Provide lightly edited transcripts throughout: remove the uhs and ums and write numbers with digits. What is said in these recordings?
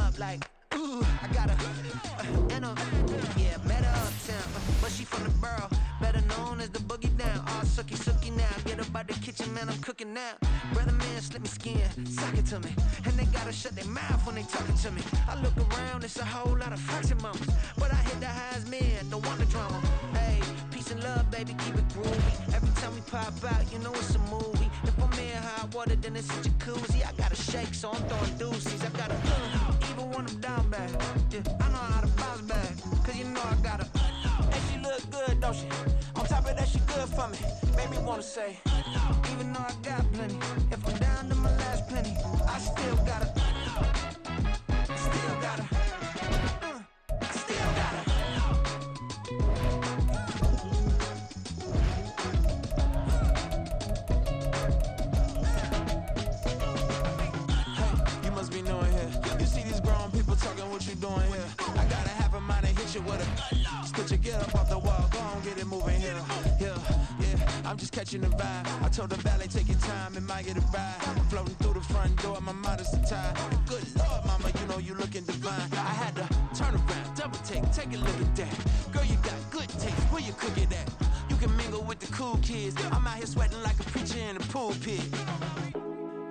up like, ooh, I got a, yeah, met her uptown, but she from the borough, better known as the boogie down. All sookie now, get up out the kitchen, man, I'm cooking now. Brother man, slip me skin, suck it to me, and they gotta shut their mouth when they talking to me. I look around, it's a whole lot of flirting mamas, but I hit the highs, man, don't want the drama. Hey, peace and love, baby, keep it groovy. Every time we pop out, you know it's a movie. If I'm in hot water, then it's a jacuzzi. I gotta shake, so I'm throwing deuces. I gotta, even when I'm down bad, yeah, I know how to bounce back, cause you know I gotta, and she look good, don't she? On top of that, she good for me. Made me wanna say, even though I got plenty, if I'm down to my last penny, I still gotta, I still gotta. What you doing here? I gotta have a mind to hit you with a stitch you, get up off the wall, go on, get it moving here. Yeah, I'm just catching the vibe. I told the valet, take your time, it might get a ride. Floating through the front door, my mind is tied. Good Lord, mama, you know you looking divine. I had to turn around, double take a look at that. Girl, you got good taste, where you cook it at? You can mingle with the cool kids. I'm out here sweating like a preacher in a pool pit.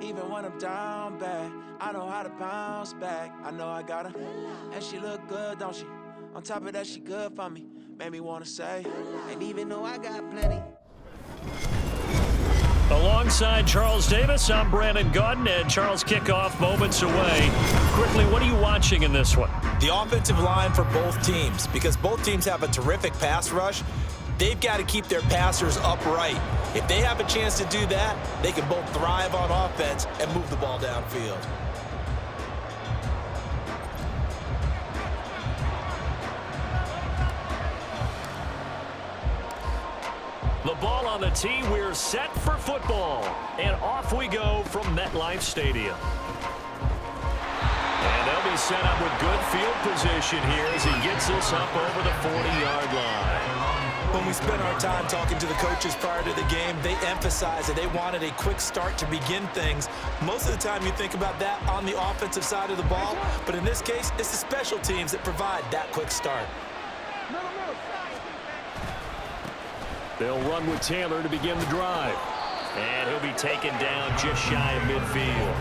Even when I'm down bad, I know how to bounce back. I know I gotta, and she look good, don't she? On top of that, she good for me. Made me wanna say, and even though I got plenty. Alongside Charles Davis, I'm Brandon Gaudin, and Charles kickoff moments away. Quickly, what are you watching in this one? The offensive line for both teams, because both teams have a terrific pass rush. They've got to keep their passers upright. If they have a chance to do that, they can both thrive on offense and move the ball downfield. The ball on the tee, we're set for football. And off we go from MetLife Stadium. And they'll be set up with good field position here as he gets us up over the 40-yard line. When we spent our time talking to the coaches prior to the game, they emphasized that they wanted a quick start to begin things. Most of the time you think about that on the offensive side of the ball, but in this case, it's the special teams that provide that quick start. They'll run with Taylor to begin the drive. And he'll be taken down just shy of midfield.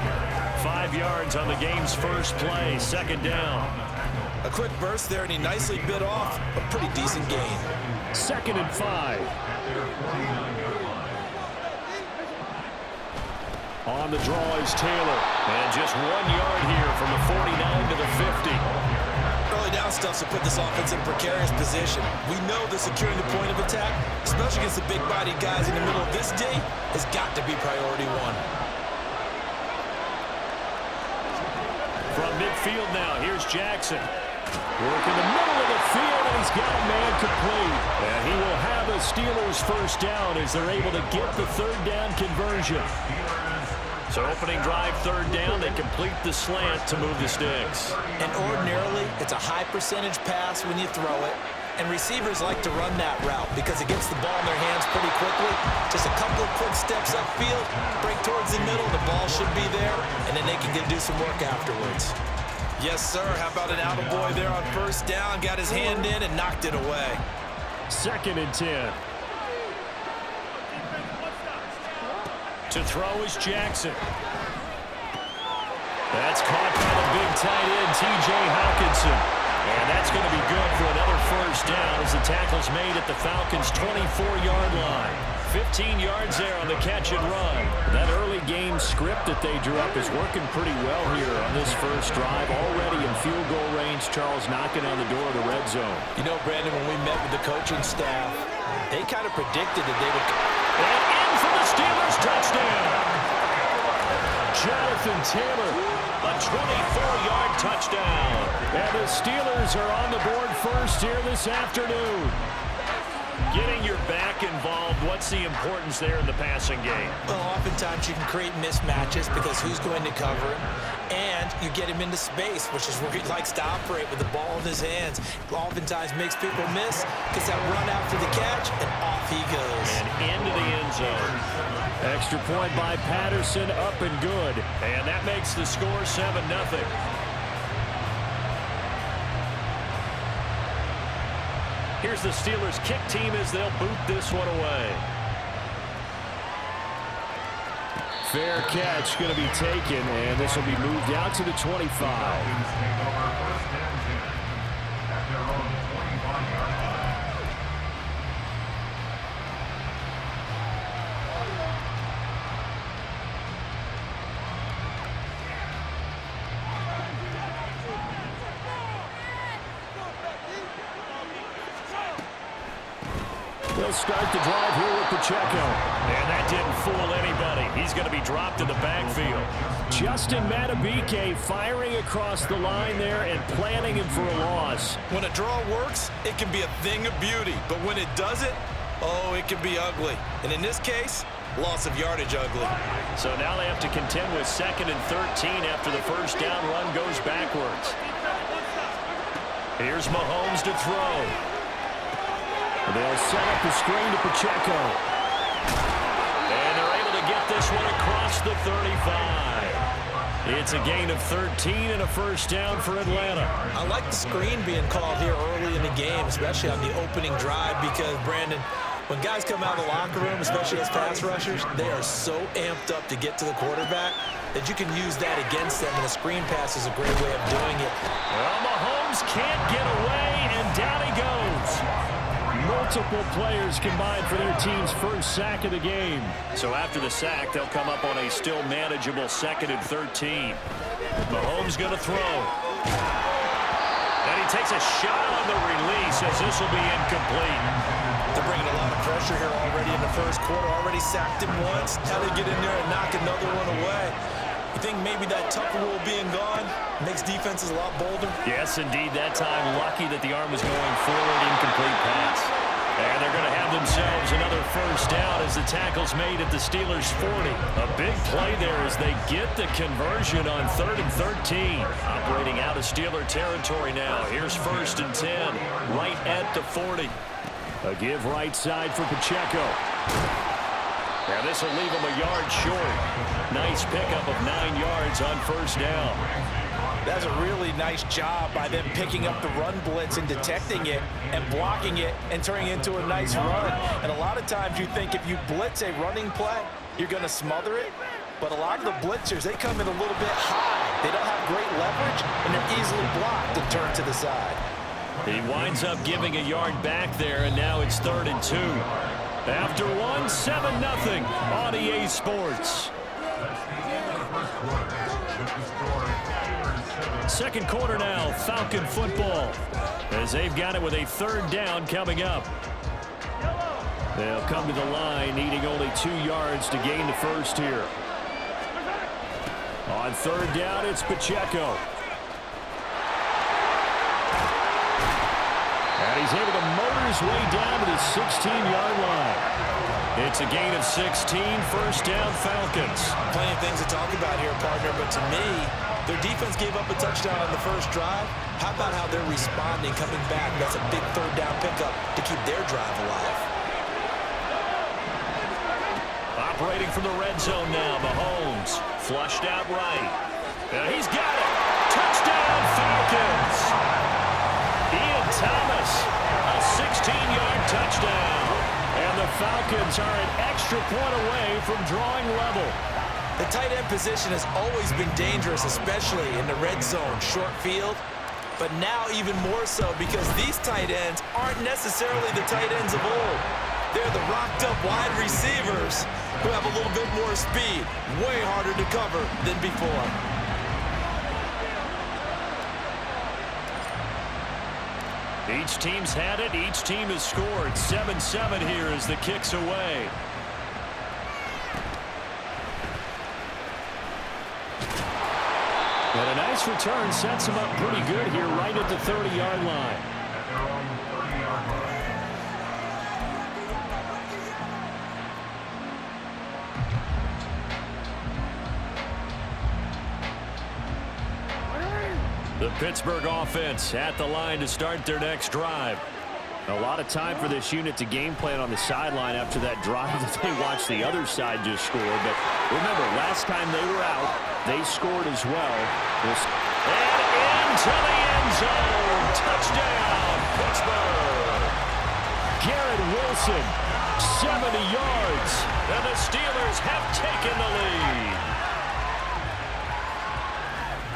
5 yards on the game's first play, second down. A quick burst there, and he nicely bit off a pretty decent gain. 2nd and 5. On the draw is Taylor. And just 1 yard here from the 49 to the 50. Early down stuff to put this offense in a precarious position. We know that securing the point of attack, especially against the big-bodied guys in the middle of this day, has got to be priority one. From midfield now, here's Jackson. Work in the middle of the field, and he's got a man complete. And he will have the Steelers first down as they're able to get the third down conversion. So opening drive, third down, they complete the slant to move the sticks. And ordinarily, it's a high percentage pass when you throw it. And receivers like to run that route because it gets the ball in their hands pretty quickly. Just a couple of quick steps upfield, break towards the middle, the ball should be there, and then they can do some work afterwards. Yes, sir. How about an attaboy there on first down? Got his hand in and knocked it away. 2nd and 10. To throw is Jackson. That's caught by the big tight end, T.J. Hawkinson. And that's going to be good for another first down as the tackle's made at the Falcons' 24-yard line. 15 yards there on the catch and run. That early game script that they drew up is working pretty well here on this first drive. Already in field goal range, Charles knocking on the door of the red zone. You know, Brandon, when we met with the coaching staff, they kind of predicted that they would... And in for the Steelers touchdown. Jonathan Taylor, a 24-yard touchdown. And the Steelers are on the board first here this afternoon. Getting your back involved, what's the importance there in the passing game? Well, oftentimes you can create mismatches because who's going to cover him, and you get him into space, which is where he likes to operate with the ball in his hands. Oftentimes makes people miss, gets that run after the catch, and off he goes. And into the end zone. Extra point by Patterson, up and good. And that makes the score 7-0. Here's the Steelers' kick team as they'll boot this one away. Fair catch going to be taken, and this will be moved out to the 25. They'll start the drive here with Pacheco. And that didn't fool anybody. He's going to be dropped in the backfield. Justin Madubuike firing across the line there and planting him for a loss. When a draw works, it can be a thing of beauty. But when it doesn't, oh, it can be ugly. And in this case, loss of yardage ugly. So now they have to contend with 2nd and 13 after the first down run goes backwards. Here's Mahomes to throw. They'll set up the screen to Pacheco. And they're able to get this one across the 35. It's a gain of 13 and a first down for Atlanta. I like the screen being called here early in the game, especially on the opening drive, because, Brandon, when guys come out of the locker room, especially as pass rushers, they are so amped up to get to the quarterback that you can use that against them, and a screen pass is a great way of doing it. Well, Mahomes can't get away, and down he goes. Multiple players combined for their team's first sack of the game. So after the sack, they'll come up on a still manageable 2nd and 13. Mahomes going to throw. And he takes a shot on the release as this will be incomplete. They're bringing a lot of pressure here already in the first quarter. Already sacked him once. Now they get in there and knock another one away. You think maybe that Tucker rule being gone makes defenses a lot bolder? Yes, indeed. That time, lucky that the arm was going forward, incomplete pass. And they're going to have themselves another first down as the tackle's made at the Steelers' 40. A big play there as they get the conversion on 3rd and 13. Operating out of Steeler territory now. Here's 1st and 10, right at the 40. A give right side for Pacheco. Yeah, this will leave him a yard short. Nice pickup of 9 yards on first down. That's a really nice job by them picking up the run blitz and detecting it and blocking it and turning it into a nice run. And a lot of times you think if you blitz a running play, you're going to smother it. But a lot of the blitzers, they come in a little bit high. They don't have great leverage, and they're easily blocked and turned to the side. He winds up giving a yard back there, and now it's 3rd and 2. After one, 7-0 on EA Sports. Second quarter now, Falcon football, as they've got it with a 3rd down coming up. They'll come to the line, needing only 2 yards to gain the first here. On 3rd down, it's Pacheco. And he's able to motor his way down to the 16-yard line. It's a gain of 16, first down Falcons. Plenty of things to talk about here, partner, but to me, their defense gave up a touchdown on the first drive. How about how they're responding, coming back? That's a big 3rd down pickup to keep their drive alive. Operating from the red zone now, Mahomes. Flushed out right. And he's got it. Touchdown Falcons. Ian Thomas, a 16-yard touchdown. And the Falcons are an extra point away from drawing level. The tight end position has always been dangerous, especially in the red zone, short field. But now even more so because these tight ends aren't necessarily the tight ends of old. They're the rocked-up wide receivers who have a little bit more speed, way harder to cover than before. Each team's had it. Each team has scored. 7-7 here as the kick's away. And a nice return sets him up pretty good here right at the 30-yard line. The Pittsburgh offense at the line to start their next drive. A lot of time for this unit to game plan on the sideline after that drive that they watched the other side just score. But remember, last time they were out, they scored as well. And into the end zone. Touchdown, Pittsburgh. Wilson, 70 yards, and the Steelers have taken the lead.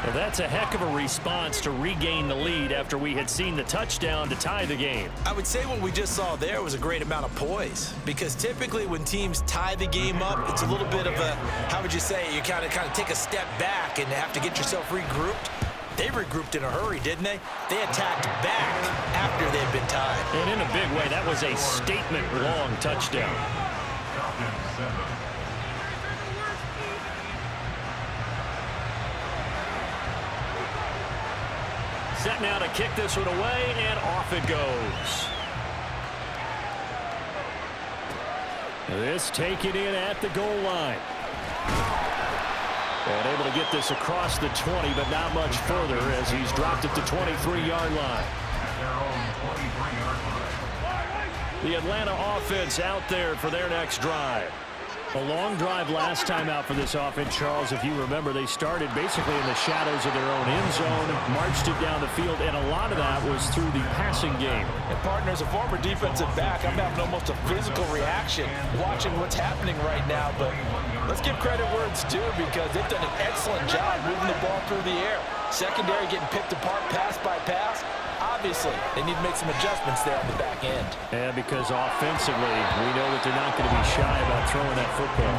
Well, that's a heck of a response to regain the lead after we had seen the touchdown to tie the game. I would say what we just saw there was a great amount of poise, because typically when teams tie the game up, it's a little bit of a, how would you say, you kind of take a step back and have to get yourself regrouped. They regrouped in a hurry, didn't they? They attacked back after they'd been tied. And in a big way, that was a statement-long touchdown. Set now to kick this one away, and off it goes. This taken in at the goal line. And able to get this across the 20, but not much further as he's dropped it to 23-yard line. The Atlanta offense out there for their next drive. A long drive last time out for this offense, Charles. If you remember, they started basically in the shadows of their own end zone, marched it down the field, and a lot of that was through the passing game. And partner, as a former defensive back, I'm having almost a physical reaction watching what's happening right now. But let's give credit where it's due, because they've done an excellent job moving the ball through the air. Secondary getting picked apart pass by pass. Obviously, they need to make some adjustments there on the back end. Yeah, because offensively, we know that they're not going to be shy about throwing that football.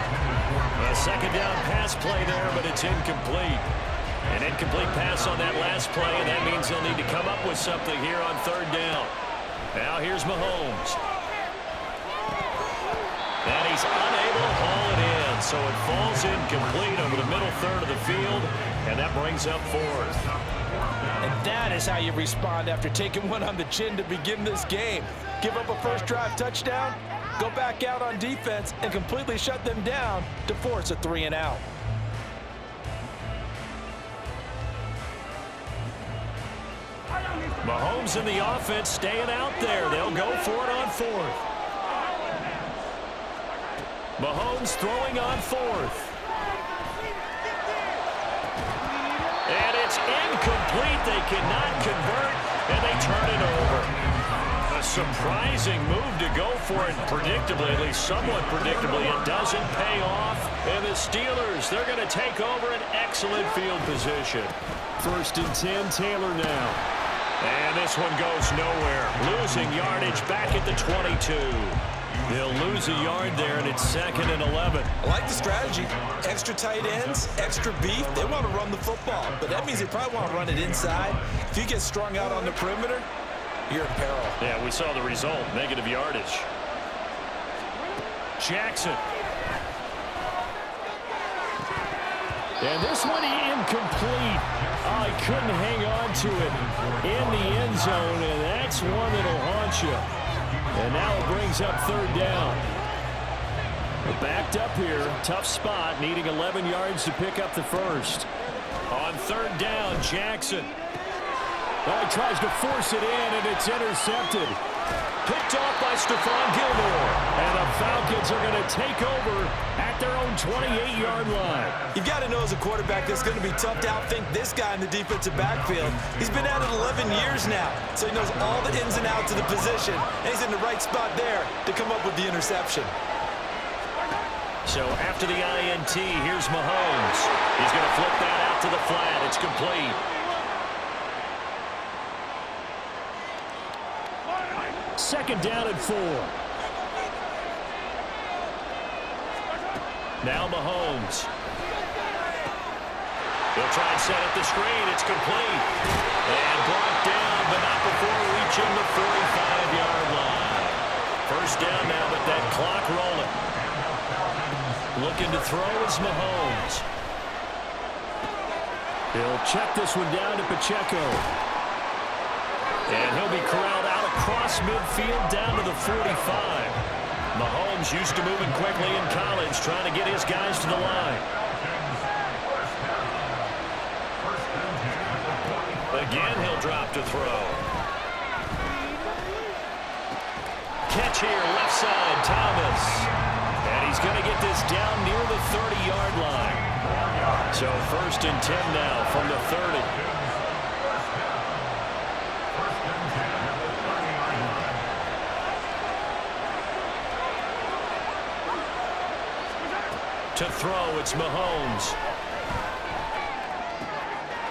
A second down pass play there, but it's incomplete. An incomplete pass on that last play, and that means they'll need to come up with something here on third down. Now here's Mahomes. And he's unable to haul it in, so it falls incomplete over the middle third of the field, and that brings up fourth. And that is how you respond after taking one on the chin to begin this game. Give up a first drive touchdown, go back out on defense, and completely shut them down to force a 3-and-out. Mahomes and the offense staying out there. They'll go for it on fourth. Mahomes throwing on fourth. And it's incomplete. They cannot convert, and they turn it over. A surprising move to go for it, predictably, at least somewhat predictably. It doesn't pay off, and the Steelers, they're going to take over an excellent field position. 1st and 10, Taylor now. And this one goes nowhere. Losing yardage back at the 22. They'll lose a yard there, and it's 2nd and 11. I like the strategy. Extra tight ends, extra beef. They want to run the football, but that means they probably want to run it inside. If you get strung out on the perimeter, you're in peril. Yeah, we saw the result, negative yardage. Jackson. And this one incomplete. Oh, he couldn't hang on to it in the end zone, and that's one that'll haunt you. And now it brings up third down. We're backed up here. Tough spot, needing 11 yards to pick up the first. On third down, Jackson. Well, he tries to force it in, and it's intercepted. Picked off by Stephon Gilmore. And the Falcons are going to take over at their own 28-yard line. You've got to know as a quarterback it's going to be tough to outthink this guy in the defensive backfield. He's been at it 11 years now, so he knows all the ins and outs of the position, and he's in the right spot there to come up with the interception. So after the INT, here's Mahomes. He's going to flip that out to the flat. It's complete. Second down and 4. Now Mahomes. He'll try and set up the screen. It's complete. And brought down, but not before reaching the 45-yard line. First down now, but that clock rolling. Looking to throw is Mahomes. He'll check this one down to Pacheco. And he'll be corralled out across midfield down to the 45. Mahomes used to moving quickly in college, trying to get his guys to the line. Again, he'll drop to throw. Catch here, left side, Thomas. And he's going to get this down near the 30-yard line. So 1st and 10 now from the 30. To throw, it's Mahomes.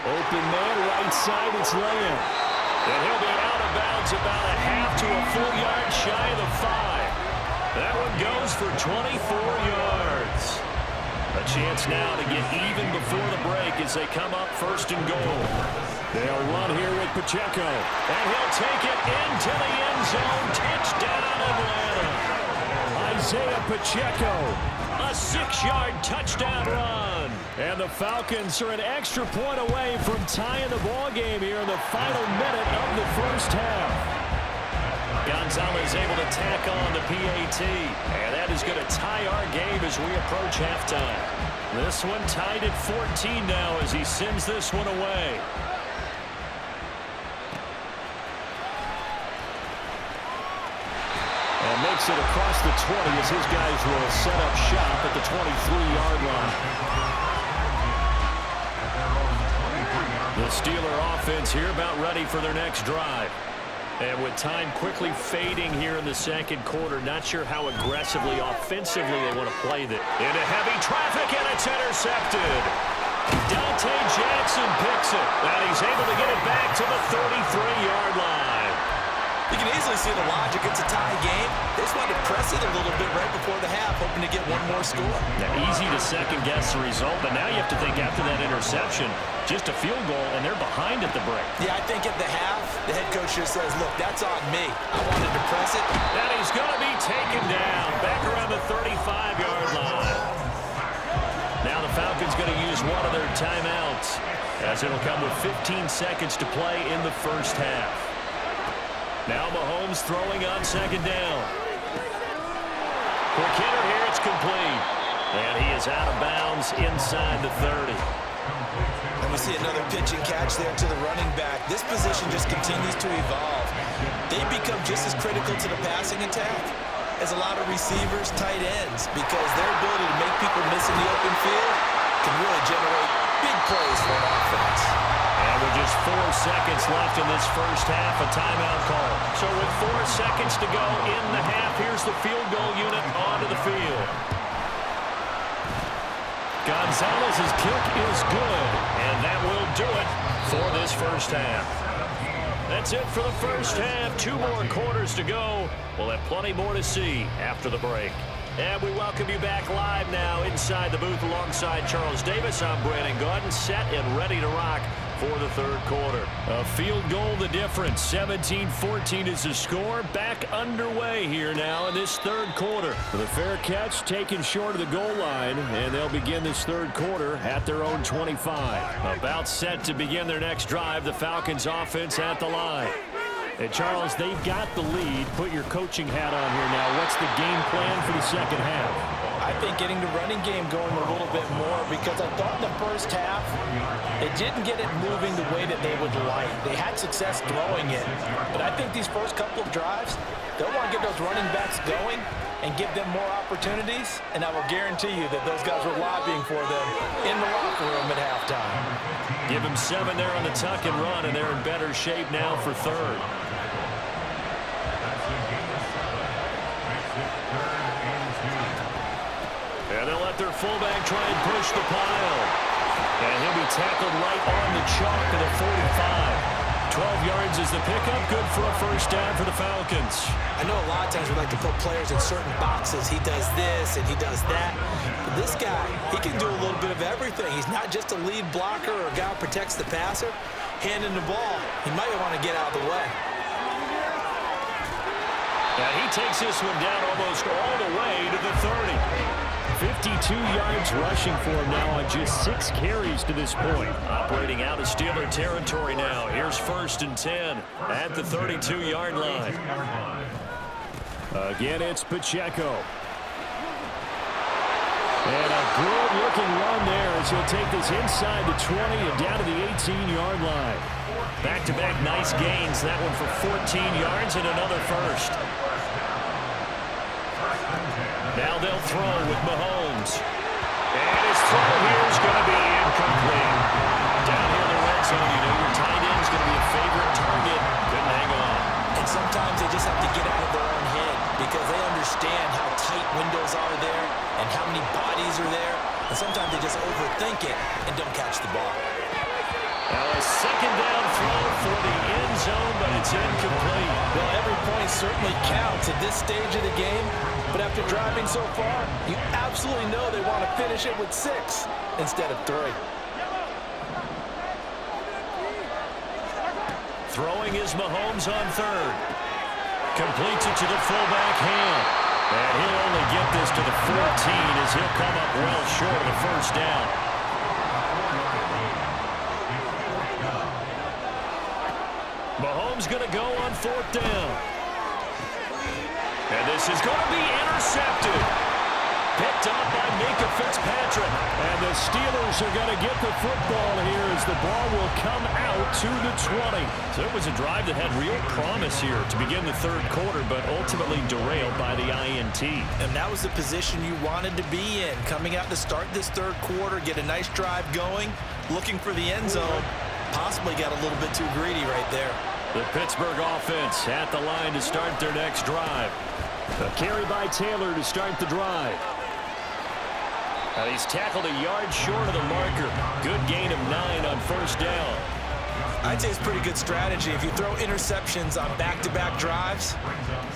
Open man, right side, it's Lamb. And he'll be out of bounds about a half to a full yard shy of the 5. That one goes for 24 yards. A chance now to get even before the break as they come up first and goal. They'll run here with Pacheco. And he'll take it into the end zone. Touchdown, Atlanta. Isaiah Pacheco. A 6-yard touchdown run. And the Falcons are an extra point away from tying the ball game here in the final minute of the first half. Gonzalez able to tack on the PAT. And that is going to tie our game as we approach halftime. This one tied at 14 now as he sends this one away. And makes it across the 20 as his guys will set up shop at the 23-yard line. The Steeler offense here about ready for their next drive. And with time quickly fading here in the second quarter, not sure how aggressively, offensively they want to play that. Into heavy traffic, and it's intercepted. Dante Jackson picks it, and he's able to get it back to the 33-yard line. You can easily see the logic. It's a tie game. They just wanted to press it a little bit right before the half, hoping to get one more score. Now, easy to second-guess the result, but now you have to think after that interception, just a field goal, and they're behind at the break. Yeah, I think at the half, the head coach just says, look, that's on me. I wanted to press it. And he's going to be taken down back around the 35-yard line. Now the Falcons going to use one of their timeouts as it'll come with 15 seconds to play in the first half. Now Mahomes throwing on second down. Quick hitter here, it's complete. And he is out of bounds inside the 30. And we see another pitch and catch there to the running back. This position just continues to evolve. They become just as critical to the passing attack as a lot of receivers, tight ends, because their ability to make people miss in the open field can really generate big plays for an offense. And with just 4 seconds left in this first half, a timeout call. So with 4 seconds to go in the half, here's the field goal unit onto the field. Gonzalez's kick is good, and that will do it for this first half. That's it for the first half. 2 more quarters to go. We'll have plenty more to see after the break. And we welcome you back live now inside the booth alongside Charles Davis. I'm Brandon Gaudin, set and ready to rock for the third quarter. A field goal the difference. 17-14 is the score. Back underway here now in this third quarter. With a fair catch taken short of the goal line, and they'll begin this third quarter at their own 25. About set to begin their next drive, the Falcons offense at the line. And Charles, they've got the lead. Put your coaching hat on here now. What's the game plan for the second half? I think getting the running game going a little bit more, because I thought in the first half they didn't get it moving the way that they would like. They had success throwing it, but I think these first couple of drives, they'll want to get those running backs going and give them more opportunities, and I will guarantee you that those guys were lobbying for them in the locker room at halftime. Give them 7 there on the tuck and run, and they're in better shape now for third. And they'll let their fullback try and push the pile. And he'll be tackled right on the chalk of the 45. 12 yards is the pickup. Good for a first down for the Falcons. I know a lot of times we like to put players in certain boxes. He does this and he does that. But this guy, he can do a little bit of everything. He's not just a lead blocker or a guy who protects the passer. Handing the ball, he might want to get out of the way. And he takes this one down almost all the way to the 30. 52 yards rushing for him now on just 6 carries to this point. Operating out of Steeler territory now. Here's 1st and 10 at the 32-yard line. Again, it's Pacheco. And a good-looking run there as he'll take this inside the 20 and down to the 18-yard line. Back-to-back nice gains. That one for 14 yards and another first. Now they'll throw with Mahomes. And his throw here is going to be incomplete. Down here in the red zone, you know your tight end is going to be a favorite target. Couldn't hang on. And sometimes they just have to get out of their own head because they understand how tight windows are there. and how many bodies are there. And sometimes they just overthink it and don't catch the ball. Now a second down throw for the end zone, but it's incomplete. Well, every point certainly counts at this stage of the game. But after driving so far, you absolutely know they want to finish it with 6 instead of 3. Throwing is Mahomes on third. Completes it to the fullback Ham. And he'll only get this to the 14 as he'll come up well short of the first down. Mahomes going to go on 4th down. And this is going to be intercepted. Picked up by Minka Fitzpatrick. And the Steelers are going to get the football here as the ball will come out to the 20. So it was a drive that had real promise here to begin the third quarter, but ultimately derailed by the INT. And that was the position you wanted to be in. Coming out to start this third quarter, get a nice drive going, looking for the end zone. Possibly got a little bit too greedy right there. The Pittsburgh offense at the line to start their next drive. A carry by Taylor to start the drive. Now he's tackled a yard short of the marker. Good gain of 9 on first down. I'd say it's pretty good strategy. If you throw interceptions on back-to-back drives,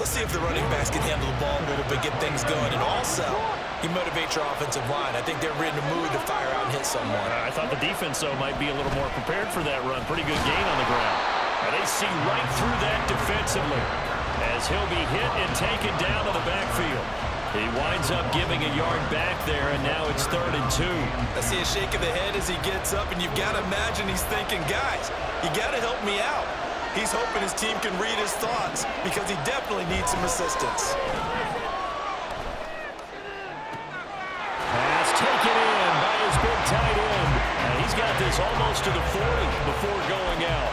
let's see if the running backs can handle the ball a little bit, get things going. And also, you motivate your offensive line. I think they're in the mood to fire out and hit someone. I thought the defense, though, might be a little more prepared for that run. Pretty good gain on the ground. And they see right through that defensively as he'll be hit and taken down to the backfield. He winds up giving a yard back there, and now it's 3rd and 2. I see a shake of the head as he gets up, and you've got to imagine he's thinking, guys, you got to help me out. He's hoping his team can read his thoughts because he definitely needs some assistance. Pass taken in by his big tight end. And he's got this almost to the 40 before going out.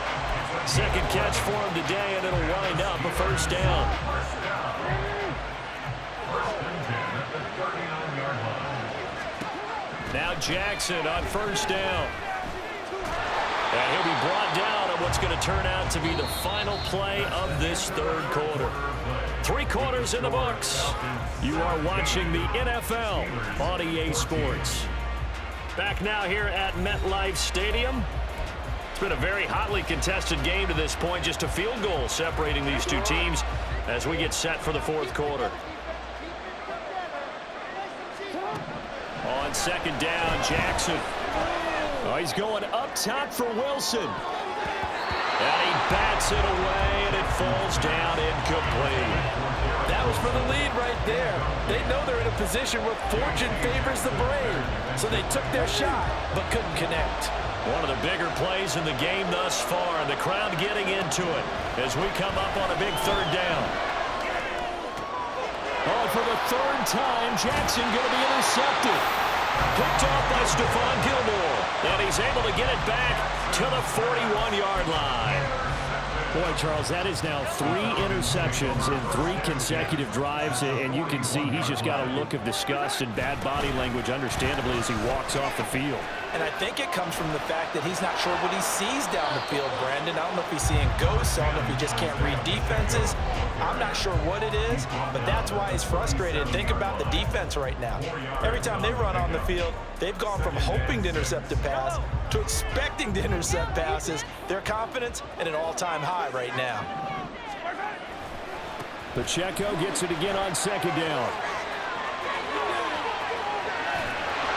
Second catch for him today, and it'll wind up a first down. Now Jackson on first down. And he'll be brought down on what's going to turn out to be the final play of this third quarter. 3 quarters in the books. You are watching the NFL on EA Sports. Back now here at MetLife Stadium. It's been a very hotly contested game to this point. Just a field goal separating these two teams as we get set for the fourth quarter. On second down, Jackson. Oh, he's going up top for Wilson. And he bats it away, and it falls down incomplete. That was for the lead right there. They know they're in a position where fortune favors the brave. So they took their shot, but couldn't connect. One of the bigger plays in the game thus far, and the crowd getting into it as we come up on a big third down. Oh, for the third time, Jackson going to be intercepted. Picked off by Stephon Gilmore. And he's able to get it back to the 41-yard line. Boy, Charles, that is now 3 interceptions in 3 consecutive drives, and you can see he's just got a look of disgust and bad body language, understandably, as he walks off the field. And I think it comes from the fact that he's not sure what he sees down the field, Brandon. I don't know if he's seeing ghosts. I don't know if he just can't read defenses. I'm not sure what it is, but that's why he's frustrated. Think about the defense right now. Every time they run on the field, they've gone from hoping to intercept a pass to expecting to intercept passes. Their confidence at an all-time high right now. Pacheco gets it again on second down.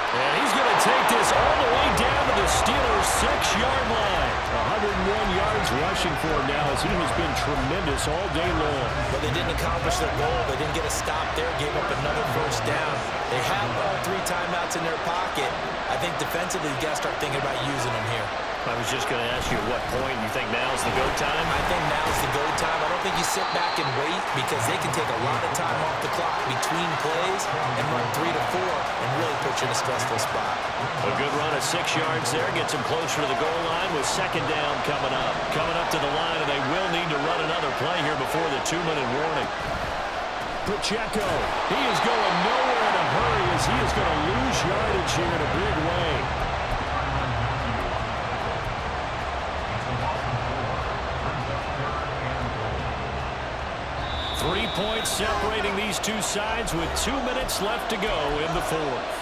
And he's going to take this all the way down to the Steelers' 6-yard line. 101 yards rushing for him now as he has been tremendous all day long. But they didn't accomplish their goal. They didn't get a stop there, gave up another first down. They have all 3 timeouts in their pocket. I think defensively, you got to start thinking about using them here. I was just going to ask you at what point you think now's the go time? I think now's the go time. I don't think you sit back and wait because they can take a lot of time off the clock between plays and run 3 to 4 and really put you in a stressful spot. A good run of 6 yards there gets him closer to the goal line with second down coming up. Coming up to the line, and they will need to run another play here before the 2-minute warning. Pacheco, he is going nowhere in a hurry as he is going to lose yardage here in a big way. 3 points separating these two sides with 2 minutes left to go in the fourth.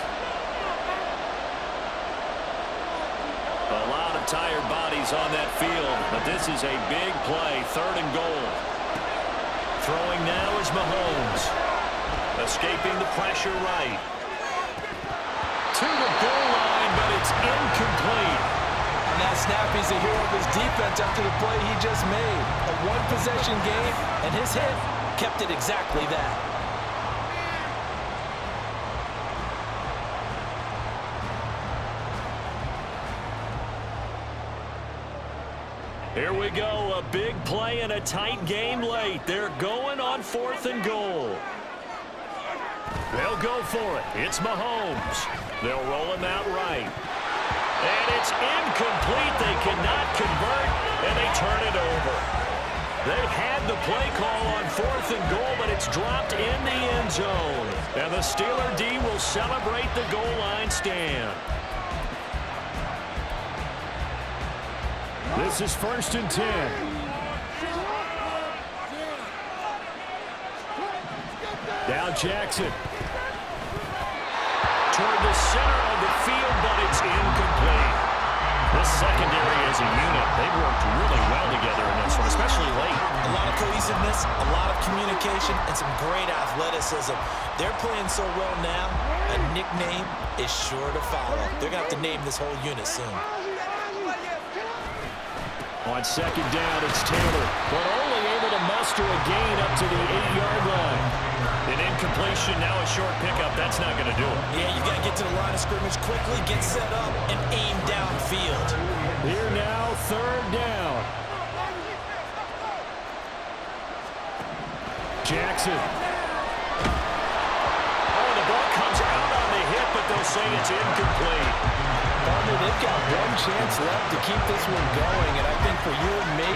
A lot of tired bodies on that field, but this is a big play, 3rd and goal. Throwing now is Mahomes. Escaping the pressure right. To the goal line, but it's incomplete. On that snap, he's a hero of his defense after the play he just made. A one-possession game, and his hit kept it exactly that. Here we go, a big play and a tight game late. They're going on 4th and goal. They'll go for it. It's Mahomes. They'll roll him out right. And it's incomplete. They cannot convert, and they turn it over. They had the play call on 4th and goal, but it's dropped in the end zone. And the Steeler D will celebrate the goal line stand. This is 1st and 10. Now Jackson. Toward the center of the field, but it's incomplete. This secondary as a unit, they've worked really well together in this one, especially late. A lot of cohesiveness, a lot of communication, and some great athleticism. They're playing so well now, a nickname is sure to follow. They're going to have to name this whole unit soon. On 2nd down, it's Taylor, but only able to muster a gain up to the 8-yard line. An incompletion, now a short pickup. That's not going to do it. Yeah, you got to get to the line of scrimmage quickly, get set up, and aim downfield. Here now, 3rd down. Jackson. Oh, the ball comes out on the hit, but they'll say it's incomplete. They've got one chance left to keep this one going, and I think for you and me,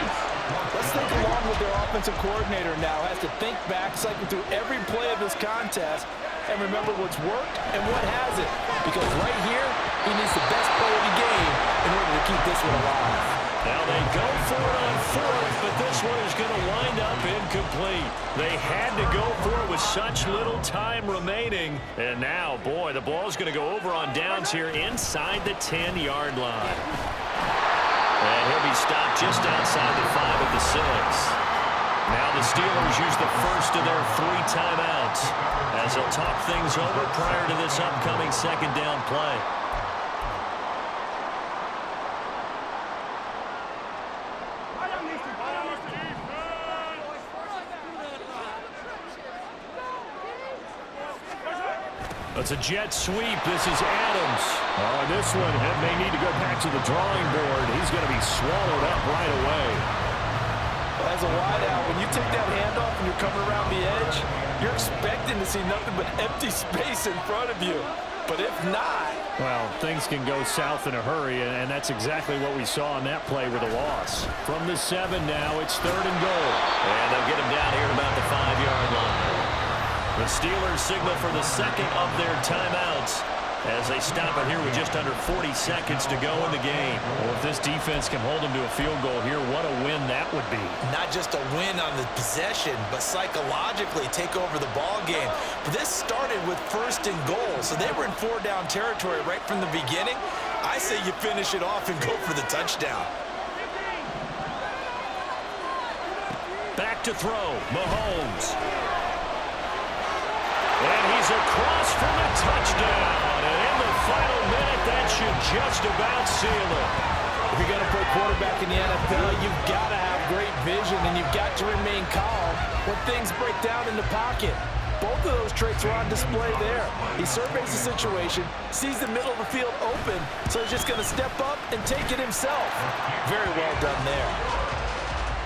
let's think along with their offensive coordinator now. Has to think back, cycle through every play of this contest, and remember what's worked and what hasn't. Because right here, he needs the best play of the game in order to keep this one alive. Now they go for it on 4th, but this one is going to wind up incomplete. They had to go for it with such little time remaining. And now, boy, the ball's going to go over on downs here inside the 10-yard line. And he'll be stopped just outside the 5 of the 6. Now the Steelers use the first of their 3 timeouts as they'll talk things over prior to this upcoming 2nd down play. It's a jet sweep. This is Adams. Oh, this one may need to go back to the drawing board. He's going to be swallowed up right away. As a wideout, when you take that handoff and you're coming around the edge, you're expecting to see nothing but empty space in front of you. But if not... Well, things can go south in a hurry, and that's exactly what we saw on that play with a loss. From the 7 now, it's 3rd and goal. And they'll get him down here at about the 5-yard line. The Steelers signal for the 2nd of their timeouts as they stop it here with just under 40 seconds to go in the game. Well, if this defense can hold them to a field goal here, what a win that would be. Not just a win on the possession, but psychologically take over the ball game. But this started with 1st and goal, so they were in 4-down territory right from the beginning. I say you finish it off and go for the touchdown. Back to throw, Mahomes. And he's across for the touchdown. And in the final minute, that should just about seal it. If you're going to play quarterback in the NFL, you've got to have great vision, and you've got to remain calm when things break down in the pocket. Both of those traits are on display there. He surveys the situation, sees the middle of the field open, so he's just going to step up and take it himself. Very well done there.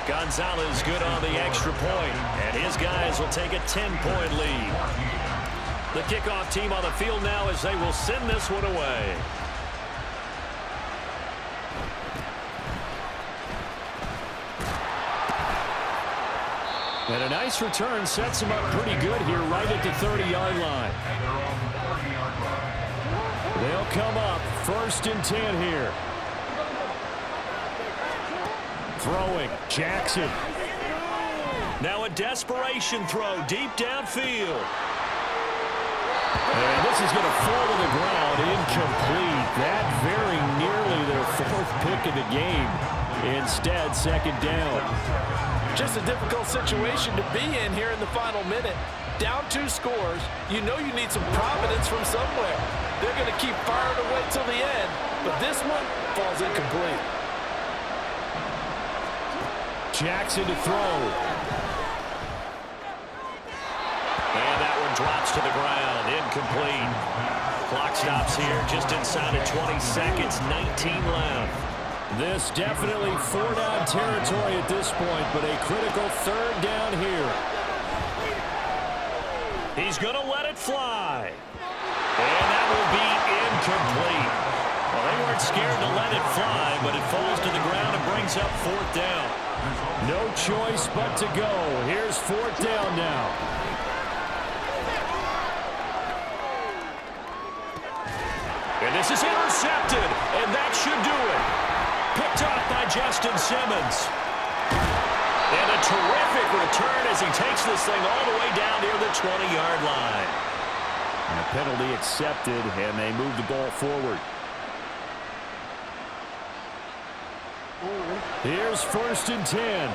Gonzalez good on the extra point, and his guys will take a 10-point lead. The kickoff team on the field now as they will send this one away. And a nice return sets him up pretty good here right at the 30-yard line. They'll come up 1st and 10 here. Throwing, Jackson. Now a desperation throw deep downfield. And this is going to fall to the ground, incomplete. That very nearly their 4th pick of the game. Instead, 2nd down. Just a difficult situation to be in here in the final minute. Down 2 scores, you know you need some providence from somewhere. They're going to keep firing away till the end, but this one falls incomplete. Jackson to throw. And that one drops to the ground, incomplete. Clock stops here just inside of 20 seconds, 19 left. This definitely 4-down territory at this point, but a critical 3rd down here. He's going to let it fly. And that will be incomplete. Well, they weren't scared to let it fly, but it falls to the ground and brings up 4th down. No choice but to go. Here's 4th down now. And this is intercepted, and that should do it. Picked off by Justin Simmons. And a terrific return as he takes this thing all the way down near the 20-yard line. And a penalty accepted, and they move the ball forward. Here's 1st and 10.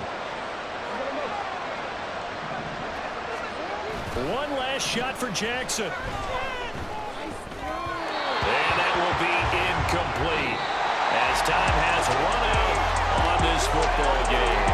One last shot for Jackson. And that will be incomplete as time has run out on this football game.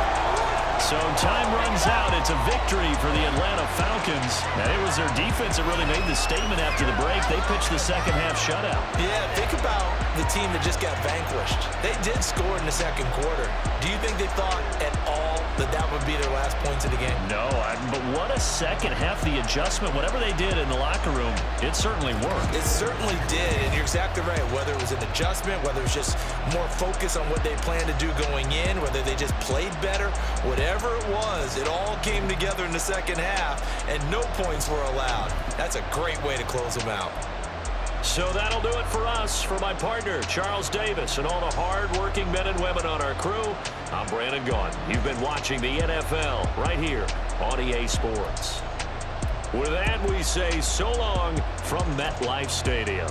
So time runs out. It's a victory for the Atlanta Falcons. And it was their defense that really made the statement after the break. They pitched the second-half shutout. Yeah, think about the team that just got vanquished. They did score in the 2nd quarter. Do you think they thought at all that that would be their last points of the game? No, but what a second half. The adjustment, whatever they did in the locker room, it certainly worked. It certainly did, and you're exactly right. Whether it was an adjustment, whether it was just more focus on what they planned to do going in, whether they just played better, whatever it was, it all came together in the 2nd half, and no points were allowed. That's a great way to close them out. So that'll do it for us. For my partner, Charles Davis, and all the hard-working men and women on our crew, I'm Brandon Gaughan. You've been watching the NFL right here on EA Sports. With that, we say so long from MetLife Stadium.